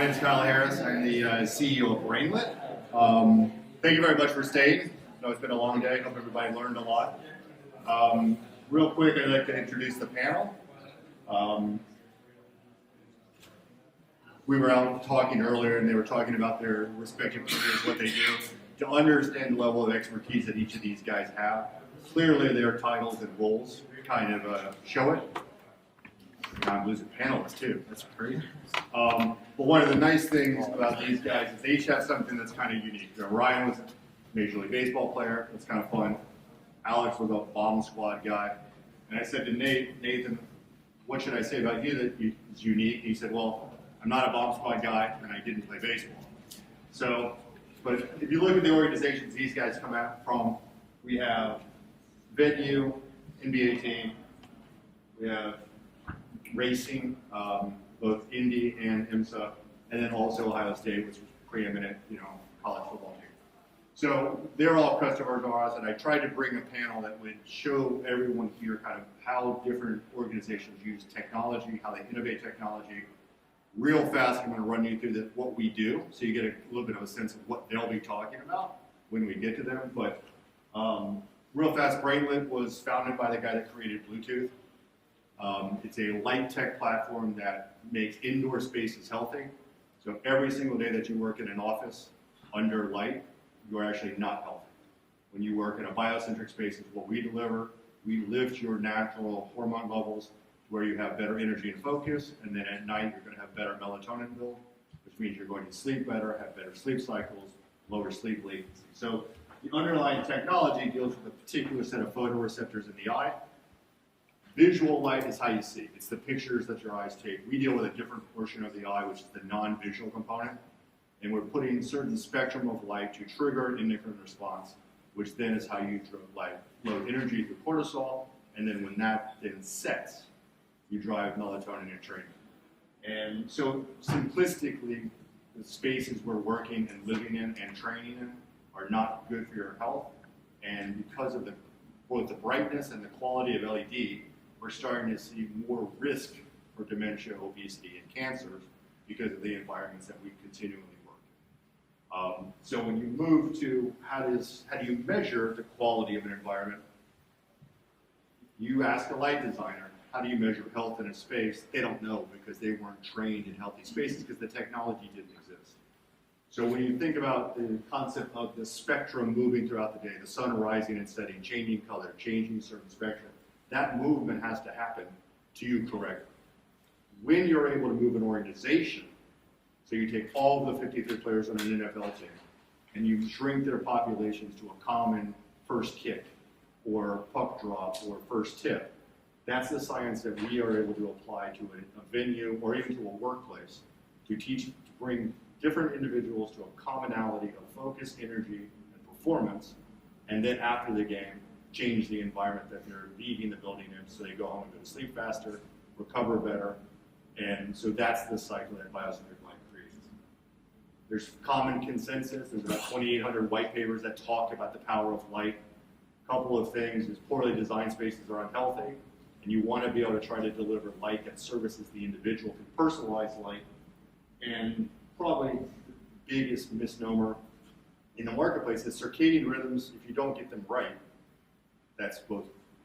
name's Kyle Harris. I'm the CEO of Brainlet. Thank you very much for staying. I know it's been a long day. Hope everybody learned a lot. Real quick, I'd like to introduce the panel. We were out talking earlier, and they were talking about their respective careers, what they do. To understand the level of expertise that each of these guys have, clearly their titles and roles kind of show it. I'm losing panelists too. That's crazy. But one of the nice things about these guys is they each have something that's kind of unique. You know, Ryan was a Major League Baseball player. That's kind of fun. Alex was a bomb squad guy. And I said to Nathan, what should I say about you that is unique? He said, well, I'm not a bomb squad guy, and I didn't play baseball. So, but if you look at the organizations these guys come out from, we have Venue, NBA team, we have racing, both Indy and IMSA, and then also Ohio State, which was preeminent, college football team. So they're all customers of ours, and I tried to bring a panel that would show everyone here kind of how different organizations use technology, how they innovate technology. Real fast, I'm going to run you through what we do, so you get a little bit of a sense of what they'll be talking about when we get to them. But real fast, Brainlet was founded by the guy that created Bluetooth. It's a light tech platform that makes indoor spaces healthy. So every single day that you work in an office under light, you're actually not healthy. When you work in a biocentric space, is what we deliver. We lift your natural hormone levels where you have better energy and focus, and then at night you're going to have better melatonin build, which means you're going to sleep better, have better sleep cycles, lower sleep latency. So the underlying technology deals with a particular set of photoreceptors in the eye. Visual light is how you see. It's the pictures that your eyes take. We deal with a different portion of the eye, which is the non-visual component, and we're putting certain spectrum of light to trigger an endocrine response, which then is how you load energy through cortisol, and then when that then sets, you drive melatonin and training. And so simplistically, the spaces we're working and living in and training in are not good for your health, and because of both the brightness and the quality of LED, we're starting to see more risk for dementia, obesity, and cancers because of the environments that we continually work in. So when you move to how do you measure the quality of an environment, you ask a light designer, how do you measure health in a space? They don't know because they weren't trained in healthy spaces because the technology didn't exist. So when you think about the concept of the spectrum moving throughout the day, the sun rising and setting, changing color, changing certain spectrum, that movement has to happen to you correctly. When you're able to move an organization, so you take all of the 53 players on an NFL team, and you shrink their populations to a common first kick, or puck drop, or first tip, that's the science that we are able to apply to a venue or even to a workplace to bring different individuals to a commonality of focus, energy, and performance, and then after the game, change the environment that they're leaving the building in so they go home and go to sleep faster, recover better, and so that's the cycle that biocentric light creates. There's common consensus. There's about 2,800 white papers that talk about the power of light. A couple of things is poorly designed spaces are unhealthy, and you want to be able to try to deliver light that services the individual through personalized light. And probably the biggest misnomer in the marketplace is circadian rhythms, if you don't get them right, that's both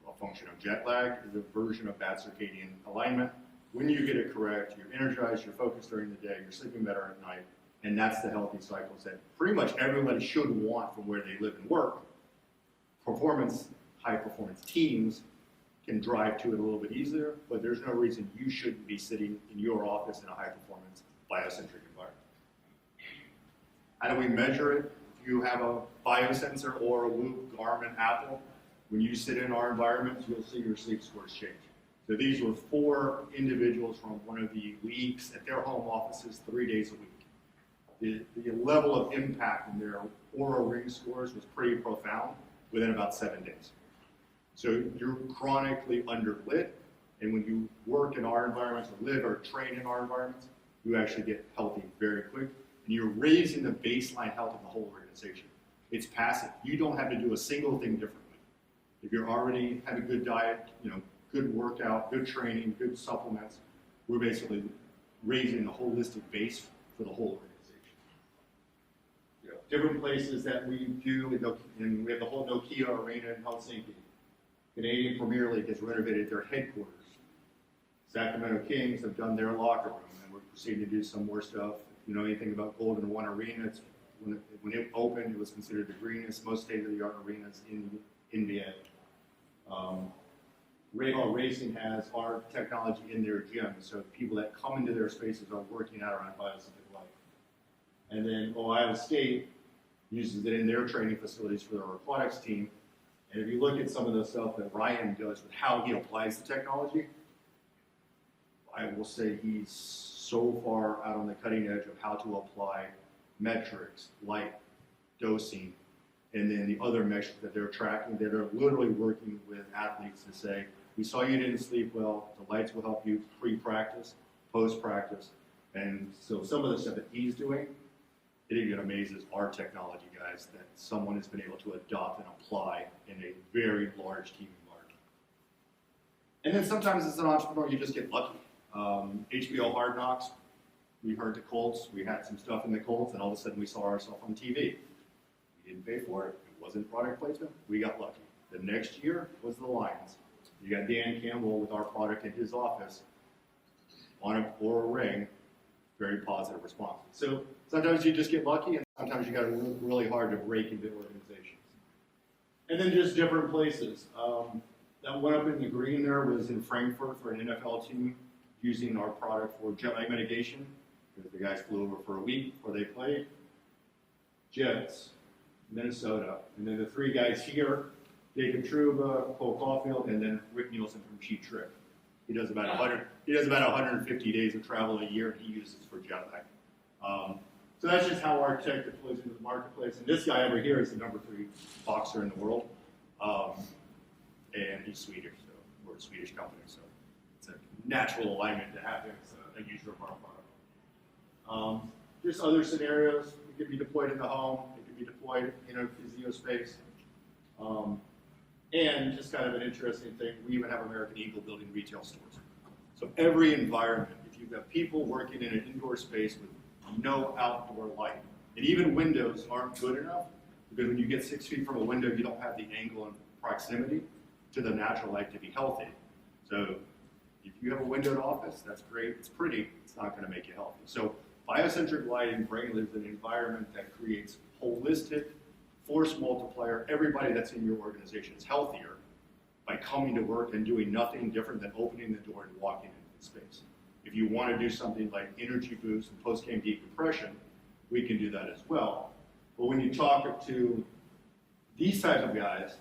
a function of jet lag, is a version of bad circadian alignment. When you get it correct, you're energized, you're focused during the day, you're sleeping better at night, and that's the healthy cycles that pretty much everybody should want from where they live and work. High performance teams can drive to it a little bit easier, but there's no reason you shouldn't be sitting in your office in a high performance biocentric environment. How do we measure it? If you have a biosensor or a Whoop, Garmin, Apple, when you sit in our environments, you'll see your sleep scores change. So these were 4 individuals from one of the leagues at their home offices 3 days a week. The level of impact in their Oura Ring scores was pretty profound within about 7 days. So you're chronically underlit, and when you work in our environments or live or train in our environments, you actually get healthy very quick, and you're raising the baseline health of the whole organization. It's passive. You don't have to do a single thing differently. If you're already have a good diet, good workout, good training, good supplements, we're basically raising the holistic base for the whole organization. You know, different places that we do, and we have the whole Nokia Arena in Helsinki. Canadian Premier League has renovated their headquarters. Sacramento Kings have done their locker room, and we're proceeding to do some more stuff. If you know anything about Golden One Arena, when it opened, it was considered the greenest, most state-of-the-art arenas in the NBA. Rahal Racing has our technology in their gym, so people that come into their spaces are working out around biosynthetic light. And then Ohio State uses it in their training facilities for their robotics team. And if you look at some of the stuff that Ryan does with how he applies the technology, I will say he's so far out on the cutting edge of how to apply metrics like dosing, and then the other metrics that they're tracking that are literally working with athletes to say, we saw you didn't sleep well, the lights will help you pre-practice, post-practice. And so some of the stuff that he's doing, it even amazes our technology guys that someone has been able to adopt and apply in a very large team environment. And then sometimes as an entrepreneur, you just get lucky. HBO Hard Knocks, we heard the Colts, we had some stuff in the Colts, and all of a sudden we saw ourselves on TV. We didn't pay for it, it wasn't product placement, we got lucky. The next year was the Lions. You got Dan Campbell with our product in his office on a ring, very positive response. So sometimes you just get lucky, and sometimes you got to work really hard to break into organizations. And then just different places. That one up in the green there was in Frankfurt for an NFL team using our product for jet lag mitigation, because the guys flew over for a week before they played. Jets, Minnesota, and then the three guys here, Jacob Truba, Cole Caulfield, and then Rick Nielsen from Cheap Trick. He does about 150 days of travel a year, and he uses it for jet lag. So that's just how our tech deploys into the marketplace. And this guy over here is the #3 boxer in the world, and he's Swedish, so we're a Swedish company, so it's a natural alignment to have him as a user of our product. Just other scenarios. It could be deployed in the home. It could be deployed in a physio space. And just kind of an interesting thing, we even have American Eagle building retail stores. So every environment, if you've got people working in an indoor space with no outdoor light, and even windows aren't good enough, because when you get 6 feet from a window, you don't have the angle and proximity to the natural light to be healthy. So if you have a windowed office, that's great, it's pretty, it's not going to make you healthy. So biocentric lighting brings an environment that creates holistic force multiplier. Everybody that's in your organization is healthier by coming to work and doing nothing different than opening the door and walking into the space. If you want to do something like energy boost and post-game decompression, we can do that as well. But when you talk to these types of guys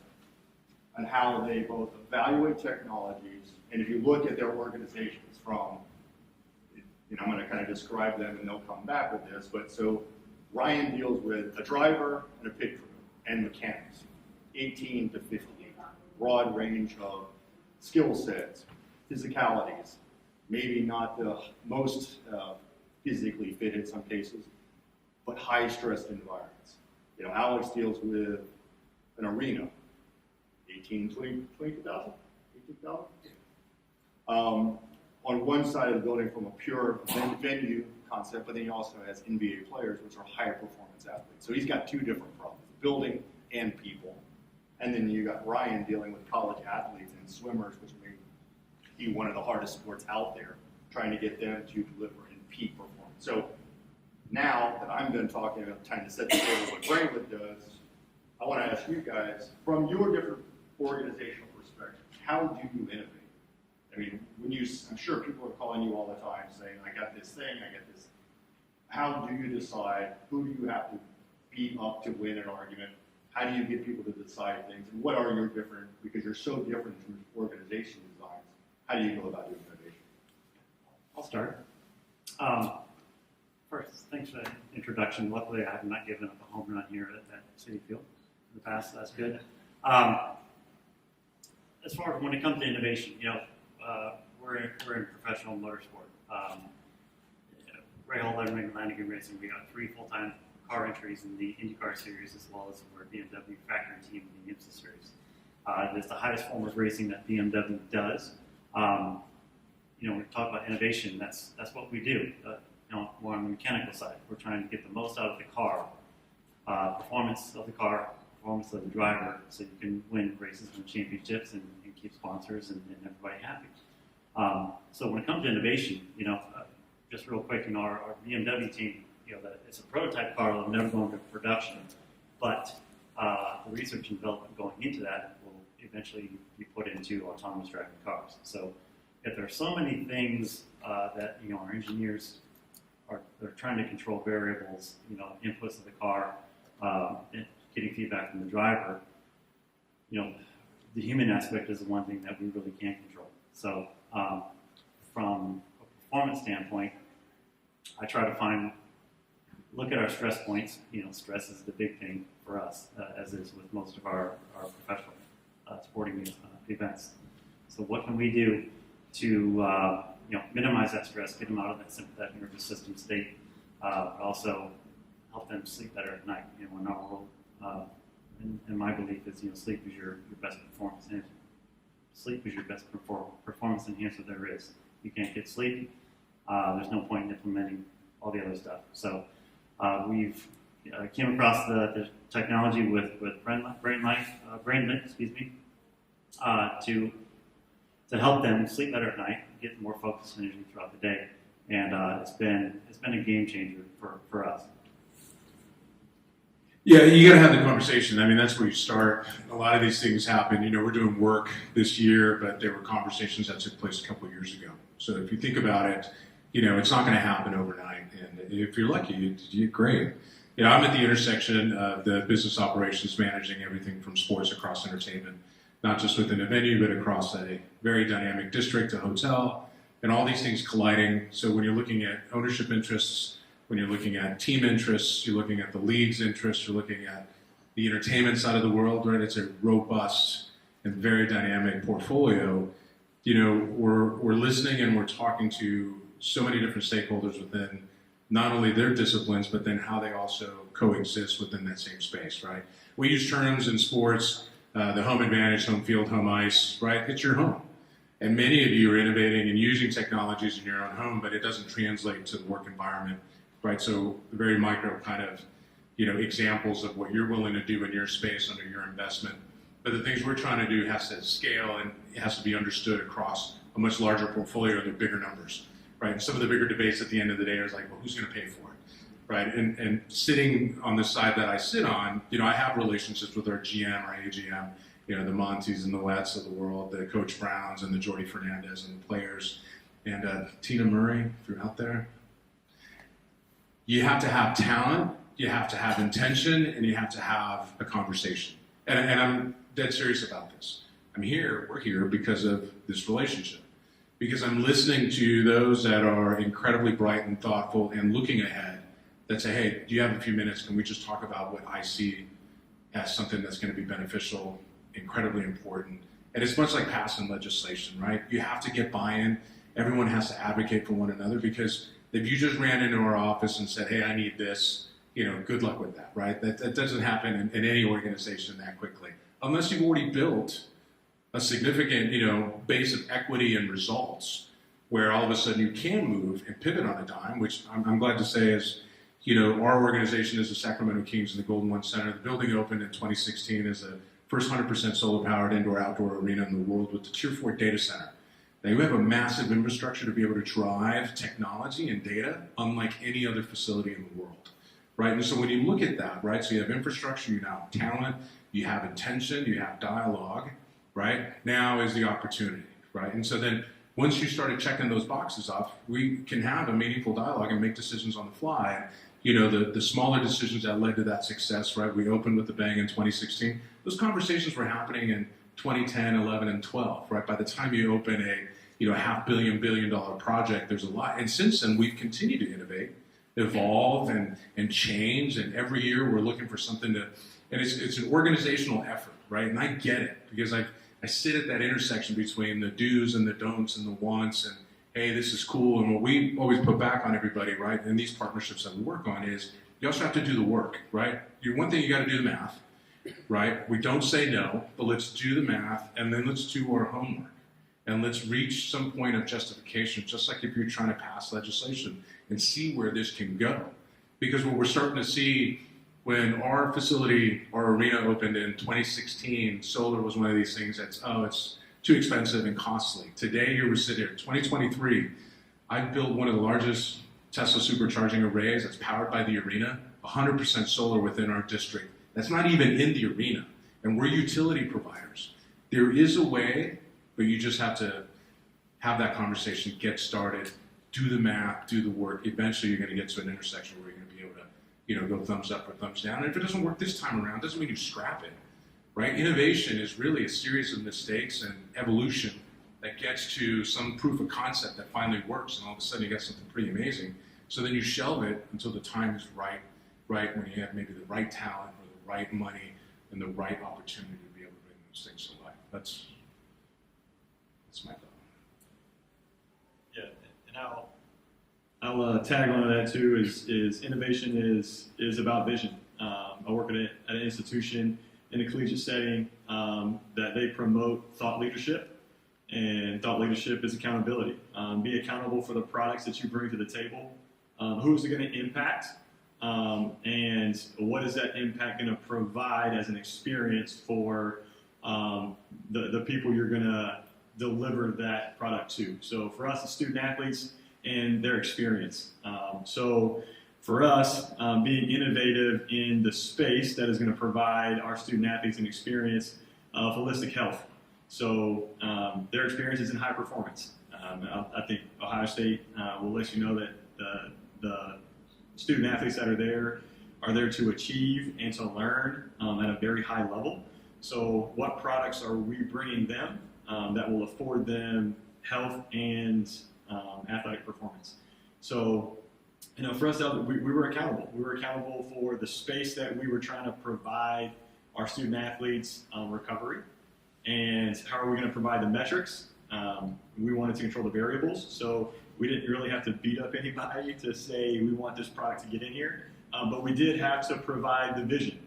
on how they both evaluate technologies, and if you look at their organizations from, I'm going to kind of describe them and they'll come back with this, but so Ryan deals with a driver and a pit crew and mechanics, 18 to 50, broad range of skill sets, physicalities, maybe not the most physically fit in some cases, but high stressed environments. Alex deals with an arena, 22,000? 18,000? On one side of the building from a pure venue concept, but then he also has NBA players, which are higher performance athletes. So he's got two different problems, building and people. And then you got Ryan dealing with college athletes and swimmers, which may be one of the hardest sports out there, trying to get them to deliver in peak performance. So now that I'm done talking about trying to set the table what Brainwood does, I want to ask you guys, from your different organizational perspectives, how do you innovate? I mean, I'm sure people are calling you all the time saying, I got this thing, I got this. How do you decide who do you have to beat up to win an argument? How do you get people to decide things? And what are your different, because you're so different in terms of organization designs, how do you go about doing innovation? I'll start. First, thanks for that introduction. Luckily, I have not given up a home run here at City Field in the past, so that's good. As far as when it comes to innovation, we're in professional motorsport. Rahal Lanigan Racing, we got 3 full-time car entries in the IndyCar series, as well as we're a BMW factory team in the IMSA series. It's the highest form of racing that BMW does. When we talk about innovation, that's what we do. more on the mechanical side. We're trying to get the most out of the car, performance of the car, performance of the driver, so you can win races and championships and keep sponsors and everybody happy. So when it comes to innovation, just real quick, our BMW team, it's a prototype car that'll never go into production, but the research and development going into that will eventually be put into autonomous driving cars. So if there are so many things that our engineers they're trying to control variables, inputs of the car, and getting feedback from the driver, the human aspect is the one thing that we really can't control. So from a performance standpoint, I try to look at our stress points. Stress is the big thing for us, as is with most of our professional sporting events. So what can we do to minimize that stress, get them out of that sympathetic nervous system state, but also help them sleep better at night. In our world, and my belief is sleep is your best performance enhancer. Sleep is your best performance enhancer there is. You can't get sleep, there's no point in implementing all the other stuff. So we've came across the technology with BrainLight, to help them sleep better at night, get more focus and energy throughout the day, and it's been a game changer for us. Yeah, you got to have the conversation. I mean, that's where you start. A lot of these things happen. We're doing work this year, but there were conversations that took place a couple of years ago. So if you think about it, it's not going to happen overnight. And if you're lucky, you great. I'm at the intersection of the business operations, managing everything from sports across entertainment, not just within a venue, but across a very dynamic district, a hotel, and all these things colliding. So when you're looking at ownership interests, when you're looking at team interests, you're looking at the league's interests, you're looking at the entertainment side of the world, right? It's a robust and very dynamic portfolio. We're listening and we're talking to so many different stakeholders within not only their disciplines, but then how they also coexist within that same space, right? We use terms in sports, the home advantage, home field, home ice, right? It's your home. And many of you are innovating and using technologies in your own home, but it doesn't translate to the work environment, right? So very micro kind of, examples of what you're willing to do in your space under your investment. But the things we're trying to do has to scale and it has to be understood across a much larger portfolio. They're bigger numbers, right? And some of the bigger debates at the end of the day are like, well, who's going to pay for it, right? And sitting on the side that I sit on, I have relationships with our GM, our AGM, the Montes and the Letts of the world, the Coach Browns and the Jordy Fernandez and the players, and Tina Murray, if you're out there. You have to have talent, you have to have intention, and you have to have a conversation. And I'm dead serious about this. We're here because of this relationship. Because I'm listening to those that are incredibly bright and thoughtful and looking ahead that say, hey, do you have a few minutes? Can we just talk about what I see as something that's going to be beneficial, incredibly important? And it's much like passing legislation, right? You have to get buy-in. Everyone has to advocate for one another, because if you just ran into our office and said, hey, I need this, good luck with that, right? That doesn't happen in any organization that quickly. Unless you've already built a significant, base of equity and results where all of a sudden you can move and pivot on a dime, which I'm glad to say is, our organization is the Sacramento Kings and the Golden One Center. The building opened in 2016 as the first 100% solar-powered indoor-outdoor arena in the world with the Tier 4 data center. Now, we have a massive infrastructure to be able to drive technology and data unlike any other facility in the world, right? And so when you look at that, right, so you have infrastructure, you now have talent, you have intention, you have dialogue, right? Now is the opportunity, right? And so then once you started checking those boxes off, we can have a meaningful dialogue and make decisions on the fly. The smaller decisions that led to that success, right? We opened with a bang in 2016. Those conversations were happening in 2010, 11, and 12, right? By the time you open a $500 million project, there's a lot. And since then, we've continued to innovate, evolve, and change. And every year we're looking for something to, and it's an organizational effort, right? And I get it, because I sit at that intersection between the do's and the don'ts and the wants, and hey, this is cool. And what we always put back on everybody, right, in these partnerships that we work on is you also have to do the work, right? One thing, you got to do the math, right? We don't say no, but let's do the math, and then let's do our homework. and let's reach some point of justification, just like if you're trying to pass legislation, and see where this can go. Because what we're starting to see, when our facility, our arena opened in 2016, solar was one of these things that's, oh, it's too expensive and costly. Today, here we sit here, 2023, I've built one of the largest Tesla supercharging arrays that's powered by the arena, 100% solar within our district. That's not even in the arena, and we're utility providers. There is a way, but you just have to have that conversation, get started, do the math, do the work. Eventually, you're going to get to an intersection where you're going to be able to, go thumbs up or thumbs down. And if it doesn't work this time around, doesn't mean you scrap it, right? Innovation is really a series of mistakes and evolution that gets to some proof of concept that finally works, and all of a sudden you get something pretty amazing. So then you shelve it until the time is right, when you have maybe the right talent or the right money and the right opportunity to be able to bring those things to life. That's my thought. Yeah, and I'll tag on to that too. Is innovation is about vision. I work at an institution in a collegiate setting that they promote thought leadership, and thought leadership is accountability. Be accountable for the products that you bring to the table. Who's it going to impact, and what is that impact going to provide as an experience for the people you're going to deliver that product to. So for us, it's student athletes and their experience. So for us, being innovative in the space that is going to provide our student athletes an experience of holistic health. So their experience is in high performance. I think Ohio State will let you know that the student athletes that are there to achieve and to learn at a very high level. So what products are we bringing them that will afford them health and athletic performance? So, for us, we were accountable. We were accountable for the space that we were trying to provide our student athletes recovery. And how are we going to provide the metrics? We wanted to control the variables. So we didn't really have to beat up anybody to say we want this product to get in here. But we did have to provide the vision.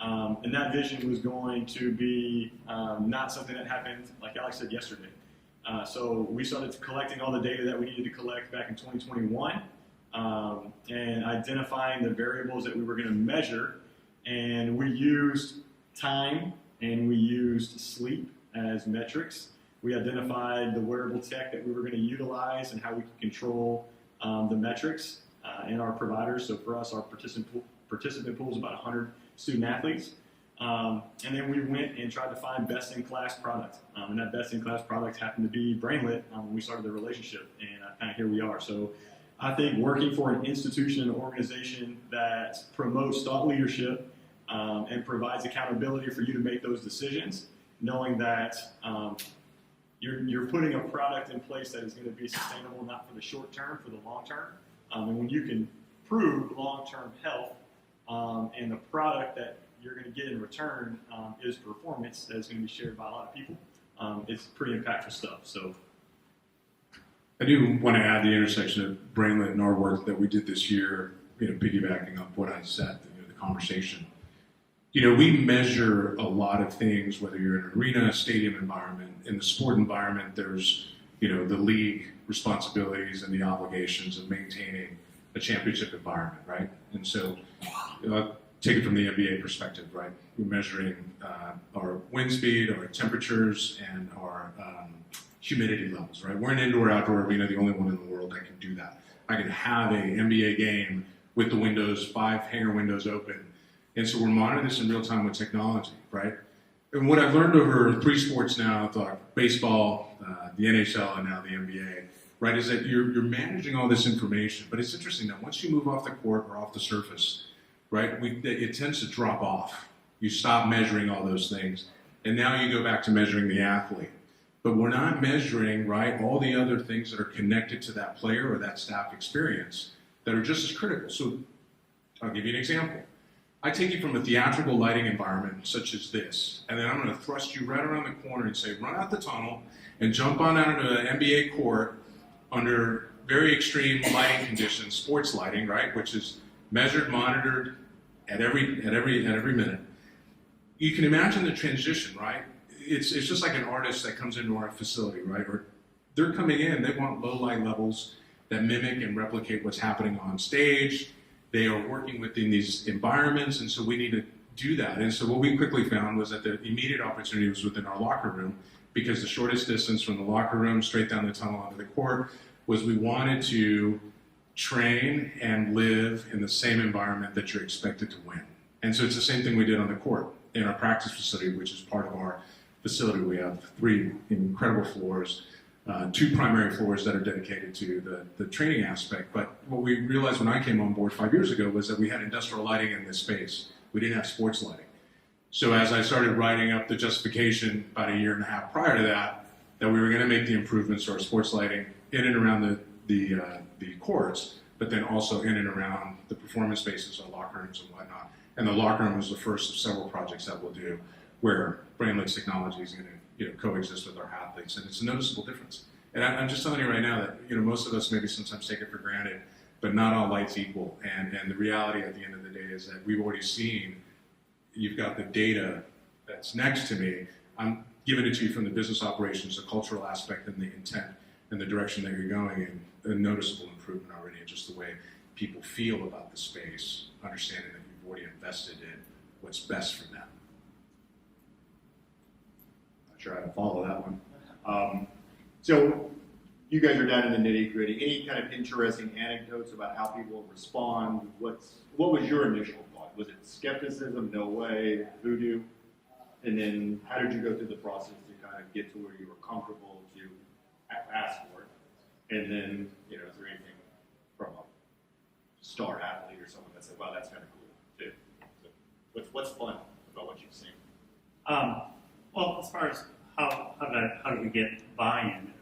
And that vision was going to be not something that happened, like Alex said, yesterday. So we started collecting all the data that we needed to collect back in 2021 and identifying the variables that we were going to measure. And we used time and we used sleep as metrics. We identified the wearable tech that we were going to utilize and how we could control the metrics in our providers. So for us, our participant pool is about 100 student athletes. And then we went and tried to find best-in-class product. And that best-in-class product happened to be Brainlit when we started the relationship. And kind of here we are. So I think working for an institution and organization that promotes thought leadership and provides accountability for you to make those decisions, knowing that you're putting a product in place that is going to be sustainable not for the short term, for the long term. And when you can prove long-term health and the product that you're going to get in return is performance that is going to be shared by a lot of people, it's pretty impactful stuff. So I do want to add the intersection of Brainlit and our work that we did this year, piggybacking up what I said, the conversation. We measure a lot of things, whether you're in an arena, stadium environment. In the sport environment, there's, the league responsibilities and the obligations of maintaining a championship environment, right? And so, take it from the NBA perspective, right? We're measuring our wind speed, our temperatures, and our humidity levels, right? We're an indoor-outdoor arena, the only one in the world that can do that. I can have a NBA game with the 5 hangar windows open. And so we're monitoring this in real time with technology, right? And what I've learned over 3 sports now, baseball, the NHL, and now the NBA, right, is that you're managing all this information. But it's interesting that once you move off the court or off the surface, right, it tends to drop off. You stop measuring all those things. And now you go back to measuring the athlete. But we're not measuring, right, all the other things that are connected to that player or that staff experience that are just as critical. So I'll give you an example. I take you from a theatrical lighting environment such as this, and then I'm going to thrust you right around the corner and say, run out the tunnel and jump on out into an NBA court under very extreme lighting conditions, sports lighting, right, which is measured, monitored at every minute. You can imagine the transition, right? it's just like an artist that comes into our facility, right? Or they're coming in, they want low light levels that mimic and replicate what's happening on stage. They are working within these environments, and so we need to do that. And so what we quickly found was that the immediate opportunity was within our locker room, because the shortest distance from the locker room straight down the tunnel onto the court was we wanted to train and live in the same environment that you're expected to win. And so it's the same thing we did on the court in our practice facility, which is part of our facility. We have 3 incredible floors, 2 primary floors that are dedicated to the training aspect. But what we realized when I came on board 5 years ago was that we had industrial lighting in this space. We didn't have sports lighting. So as I started writing up the justification about a year and a half prior to that we were going to make the improvements to our sports lighting in and around the courts, but then also in and around the performance spaces, our locker rooms and whatnot. And the locker room was the first of several projects that we'll do where Brainless technology is going to coexist with our athletes, and it's a noticeable difference. And I'm just telling you right now that most of us maybe sometimes take it for granted, but not all lights equal. And the reality at the end of the day is that we've already seen, you've got the data that's next to me. I'm giving it to you from the business operations, the cultural aspect, and the intent and the direction that you're going in. A noticeable improvement already in just the way people feel about the space, understanding that you've already invested in what's best for them. Not sure how to follow that one. So you guys are down in the nitty-gritty. Any kind of interesting anecdotes about how people respond? What was your initial thought? Was it skepticism, no way, voodoo? And then how did you go through the process to kind of get to where you were comfortable to ask for it? And then, is there anything from a star athlete or someone that said, wow, that's kind of cool too? So what's fun about what you've seen? Well, as far as how do we get buy-in?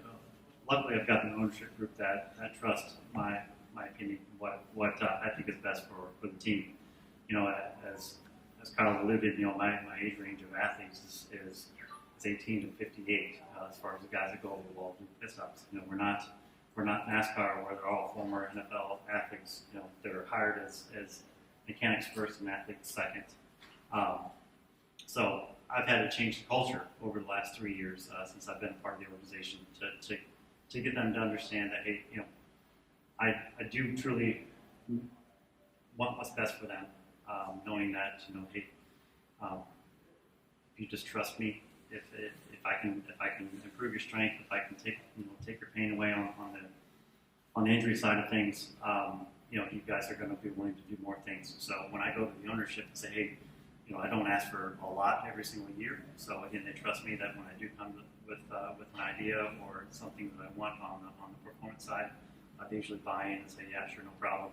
Luckily, I've got an ownership group that trusts my opinion, what I think is best for the team. As Kyle alluded, my age range of athletes is 18 to 58 as far as the guys that go over the wall and do piss-ups. We're not NASCAR where they're all former NFL athletes. They're hired as mechanics first and athletes second. So I've had to change the culture over the last 3 years since I've been a part of the organization to get them to understand that, hey, I do truly want what's best for them, knowing that, hey, if you just trust me, if I can improve your strength, if I can take your pain away on the injury side of things, you guys are going to be willing to do more things. So when I go to the ownership and say, hey, I don't ask for a lot every single year. So again, they trust me that when I do come with an idea or something that I want on the performance side, they usually buy in and say, yeah, sure, no problem.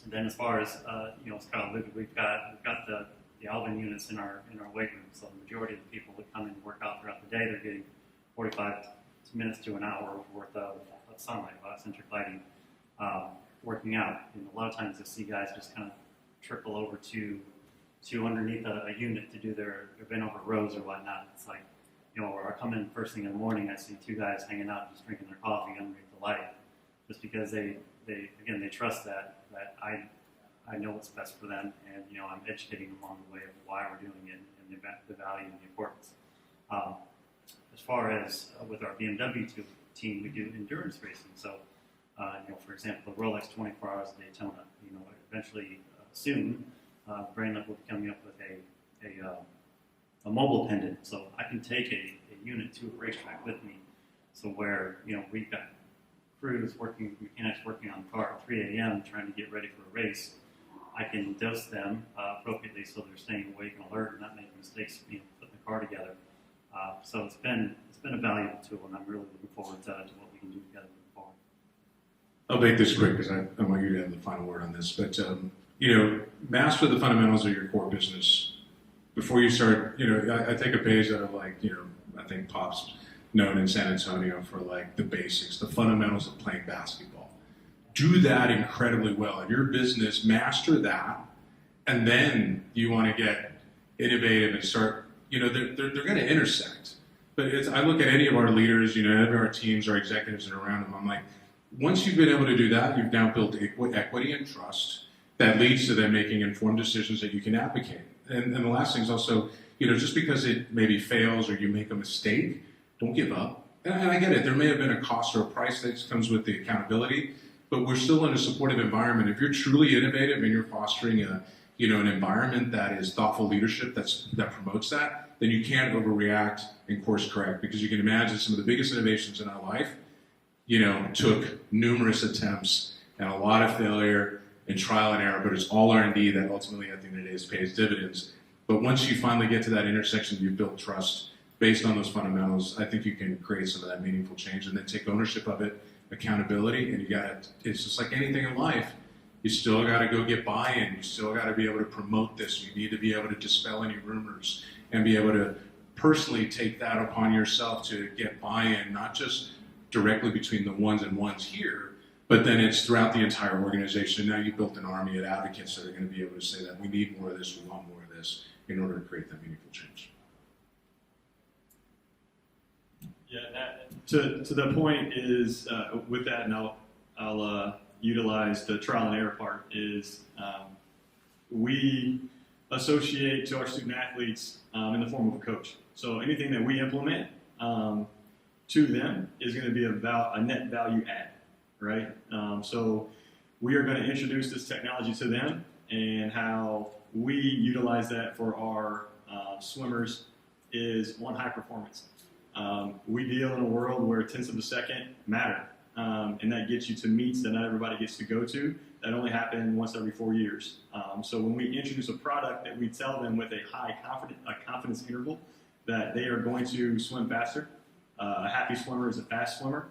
And then as far as as Kyle alluded, we've got the Alvin units in our weight room. So the majority of the people that come in and work out throughout the day, they're getting 45 minutes to an hour worth of sunlight, centric lighting, working out. And a lot of times you'll see guys just kind of trickle over to underneath a unit to do their bent over rows or whatnot. It's like, or I come in first thing in the morning, I see 2 guys hanging out just drinking their coffee underneath the light, just because they trust that I know what's best for them, and I'm educating them along the way of why we're doing it and the value and the importance. As far as with our BMW team, we do endurance racing. So, for example, the Rolex 24 Hours of Daytona. Eventually, soon, Brainless will be coming up with a mobile pendant, so I can take a unit to a racetrack with me. So where we've got crews mechanics working on the car at 3 a.m. trying to get ready for a race, I can dose them appropriately so they're staying awake and alert and not making mistakes putting the car together. So it's been a valuable tool, and I'm really looking forward to what we can do together moving forward. I'll make this quick because I want you to have the final word on this. But master the fundamentals of your core business before you start. I take a page out of I think Pop's known in San Antonio for the basics, the fundamentals of playing basketball. Do that incredibly well in your business. Master that, and then you want to get innovative and start. They're going to intersect. But I look at any of our leaders, any of our teams, our executives that are around them. I'm like, once you've been able to do that, you've now built equity and trust that leads to them making informed decisions that you can advocate. And the last thing is also, just because it maybe fails or you make a mistake, don't give up. And I get it. There may have been a cost or a price that comes with the accountability, but we're still in a supportive environment. If you're truly innovative and you're fostering an environment that is thoughtful leadership that promotes that, then you can't overreact and course correct, because you can imagine some of the biggest innovations in our life, took numerous attempts and a lot of failure and trial and error, but it's all R&D that ultimately at the end of the day pays dividends. But once you finally get to that intersection, you build trust based on those fundamentals. I think you can create some of that meaningful change and then take ownership of it, accountability, and it's just like anything in life. You still got to go get buy-in. You still got to be able to promote this. You need to be able to dispel any rumors and be able to personally take that upon yourself to get buy-in, not just directly between the ones and ones here, but then it's throughout the entire organization. Now you've built an army of advocates that are going to be able to say that we need more of this, we want more of this, in order to create that meaningful change. Yeah, to the point is with that, and I'll utilize the trial and error part. Is we associate to our student athletes in the form of a coach. So anything that we implement to them is going to be about a net value add, right? So we are going to introduce this technology to them, and how we utilize that for our swimmers is one, high performance. We deal in a world where tenths of a second matter, and that gets you to meets that not everybody gets to go to, that only happen once every 4 years. So when we introduce a product that we tell them with a high confidence interval that they are going to swim faster, a happy swimmer is a fast swimmer,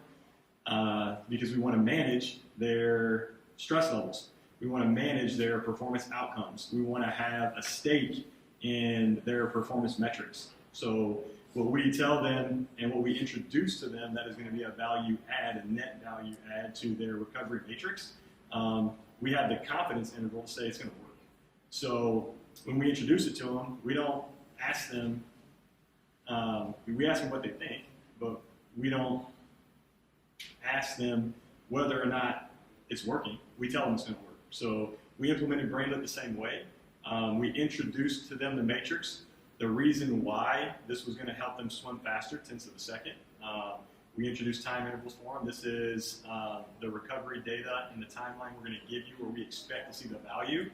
because we want to manage their stress levels. We want to manage their performance outcomes. We want to have a stake in their performance metrics. So what we tell them and what we introduce to them that is going to be a value add, a net value add to their recovery matrix, we have the confidence interval to say it's going to work. So when we introduce it to them, we don't ask them, we ask them what they think, but we don't ask them whether or not it's working. We tell them it's going to work. So we implemented Brainlet the same way. We introduced to them the matrix, the reason why this was going to help them swim faster, tenths of a second. We introduced time intervals for them. This is the recovery data and the timeline we're going to give you where we expect to see the value.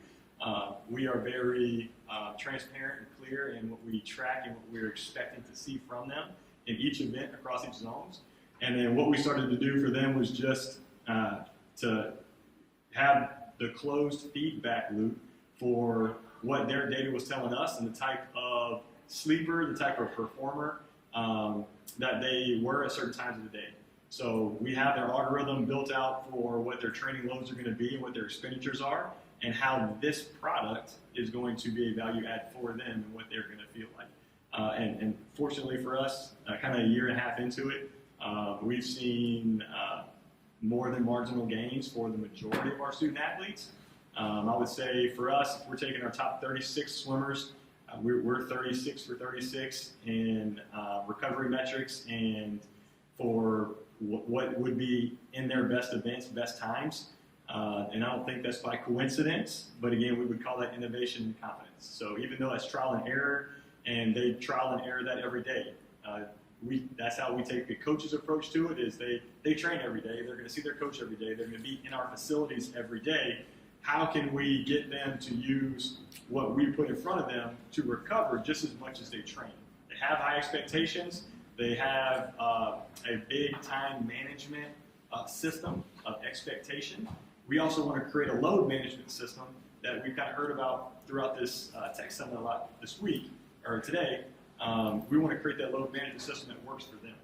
We are very transparent and clear in what we track and what we're expecting to see from them in each event across each zones. And then what we started to do for them was just to have the closed feedback loop for what their data was telling us and the type of sleeper, the type of performer that they were at certain times of the day. So we have their algorithm built out for what their training loads are going to be and what their expenditures are, and how this product is going to be a value add for them and what they're going to feel like. And fortunately for us, kind of a year and a half into it, we've seen more than marginal gains for the majority of our student athletes. I would say for us, if we're taking our top 36 swimmers, we're 36 for 36 in recovery metrics and for what would be in their best events, best times. And I don't think that's by coincidence, but again, we would call that innovation and confidence. So even though that's trial and error, and they trial and error that every day, that's how we take the coach's approach to it. Is they train every day, they're going to see their coach every day, they're going to be in our facilities every day. How can we get them to use what we put in front of them to recover just as much as they train? They have high expectations. They have a big time management system of expectation. We also want to create a load management system that we've kind of heard about throughout this tech summit a lot this week or today. We want to create that load management system that works for them.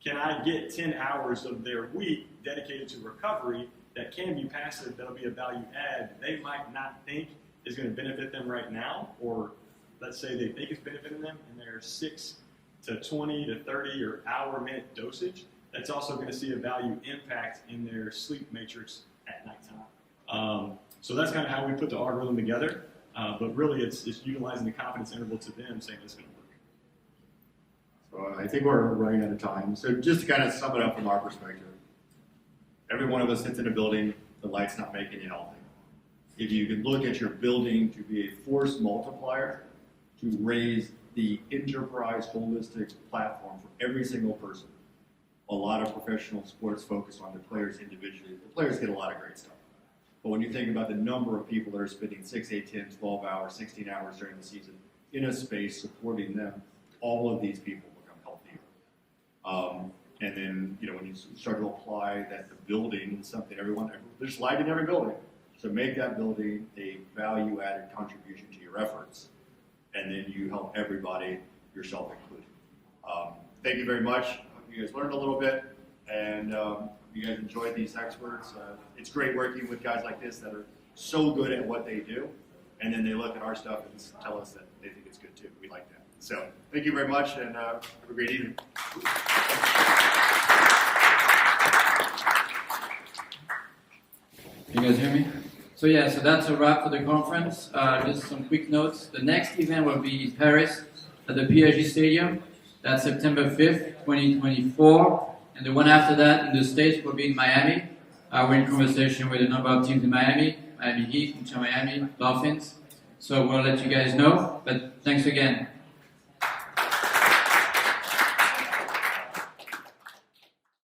Can I get 10 hours of their week dedicated to recovery that can be passive, that'll be a value add they might not think is going to benefit them right now, or let's say they think it's benefiting them in their 6 to 20 to 30 or hour-minute dosage, that's also going to see a value impact in their sleep matrix at nighttime. So that's kind of how we put the algorithm together, but really it's utilizing the confidence interval to them saying it's going to work. So I think we're running out of time. So just to kind of sum it up from our perspective, every one of us sits in a building, the light's not making you healthy. If you can look at your building to be a force multiplier to raise the enterprise holistic platform for every single person. A lot of professional sports focus on the players individually. The players get a lot of great stuff. But when you think about the number of people that are spending 6, 8, 10, 12 hours, 16 hours during the season in a space supporting them, all of these people become healthier. And then, when you start to apply that the building is something there's light in every building. So make that building a value-added contribution to your efforts. And then you help everybody, yourself included. Thank you very much. I hope you guys learned a little bit. And you guys enjoyed these experts. It's great working with guys like this that are so good at what they do. And then they look at our stuff and tell us that they think it's good too. We like that. So thank you very much, and have a great evening. Can you guys hear me? So that's a wrap for the conference. Just some quick notes. The next event will be in Paris at the PSG Stadium. That's September 5th, 2024. And the one after that in the States will be in Miami. We're in conversation with a number of teams in Miami Heat, Inter Miami, Dolphins. So we'll let you guys know. But thanks again.